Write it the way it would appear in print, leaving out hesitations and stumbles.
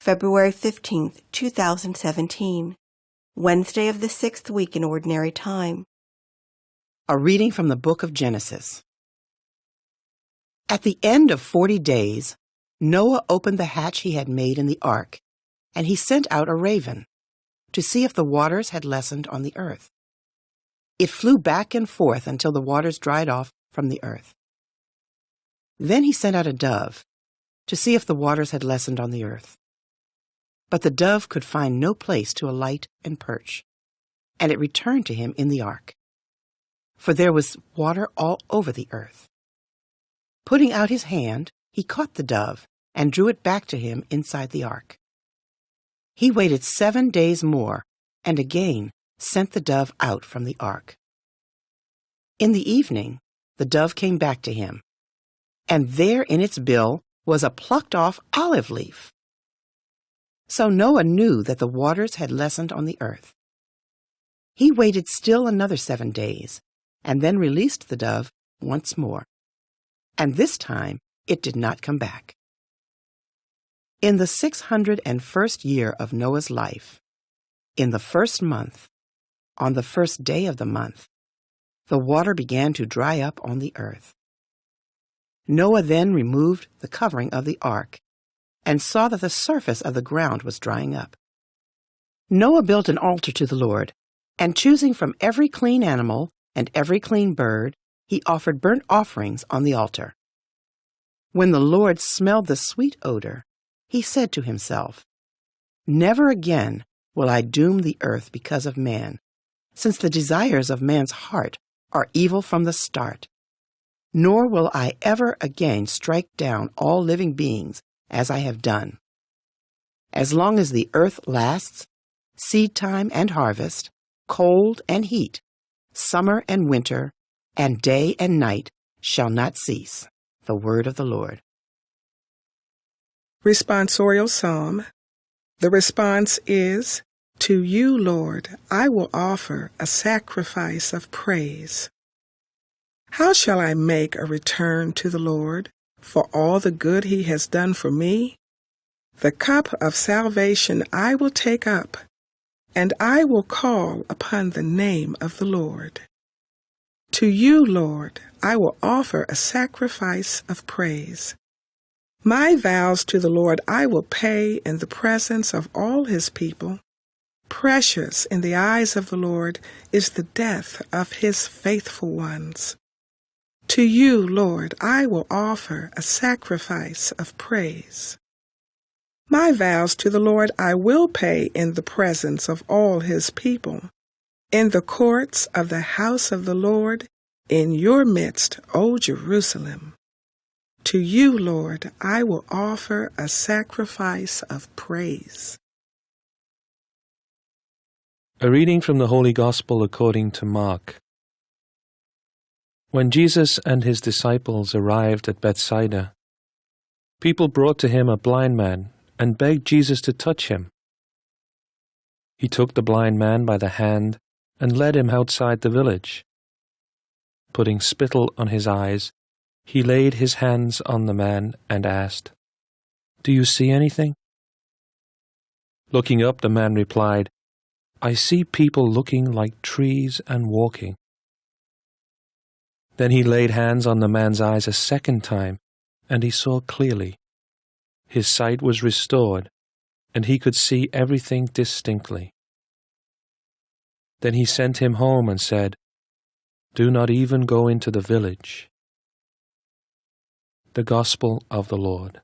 February 15th, 2017, Wednesday of the 6th week in Ordinary Time. A reading from the book of Genesis. At the end of 40 days, Noah opened the hatch he had made in the ark, and he sent out a raven to see if the waters had lessened on the earth. It flew back and forth until the waters dried off from the earth. Then he sent out a dove to see if the waters had lessened on the earth. But the dove could find no place to alight and perch, and it returned to him in the ark, for there was water all over the earth. Putting out his hand, he caught the dove and drew it back to him inside the ark. He waited 7 days more and again sent the dove out from the ark. In the evening, the dove came back to him, and there in its bill was a plucked-off olive leaf. So Noah knew that the waters had lessened on the earth. He waited still another 7 days, and then released the dove once more. And this time it did not come back. In the 601st year of Noah's life, in the first month, on the first day of the month, the water began to dry up on the earth. Noah then removed the covering of the ark and saw that the surface of the ground was drying up. Noah built an altar to the Lord, and choosing from every clean animal and every clean bird, he offered burnt offerings on the altar. When the Lord smelled the sweet odor, he said to himself, "Never again will I doom the earth because of man, since the desires of man's heart are evil from the start. Nor will I ever again strike down all living beings as I have done. As long as the earth lasts, seed time and harvest, cold and heat, summer and winter, and day and night shall not cease." The word of the Lord. Responsorial Psalm. The response is, "To you, Lord, I will offer a sacrifice of praise." How shall I make a return to the Lord for all the good he has done for me? The cup of salvation I will take up, and I will call upon the name of the Lord. To you, Lord, I will offer a sacrifice of praise. My vows to the Lord I will pay in the presence of all his people. Precious in the eyes of the Lord is the death of his faithful ones. To you, Lord, I will offer a sacrifice of praise. My vows to the Lord I will pay in the presence of all his people, in the courts of the house of the Lord, in your midst, O Jerusalem. To you, Lord, I will offer a sacrifice of praise. A reading from the Holy Gospel according to Mark. When Jesus and his disciples arrived at Bethsaida, people brought to him a blind man and begged Jesus to touch him. He took the blind man by the hand and led him outside the village. Putting spittle on his eyes, he laid his hands on the man and asked, "Do you see anything?" Looking up, the man replied, "I see people looking like trees and walking." Then he laid hands on the man's eyes a second time, and he saw clearly. His sight was restored, and he could see everything distinctly. Then he sent him home and said, "Do not even go into the village." The Gospel of the Lord.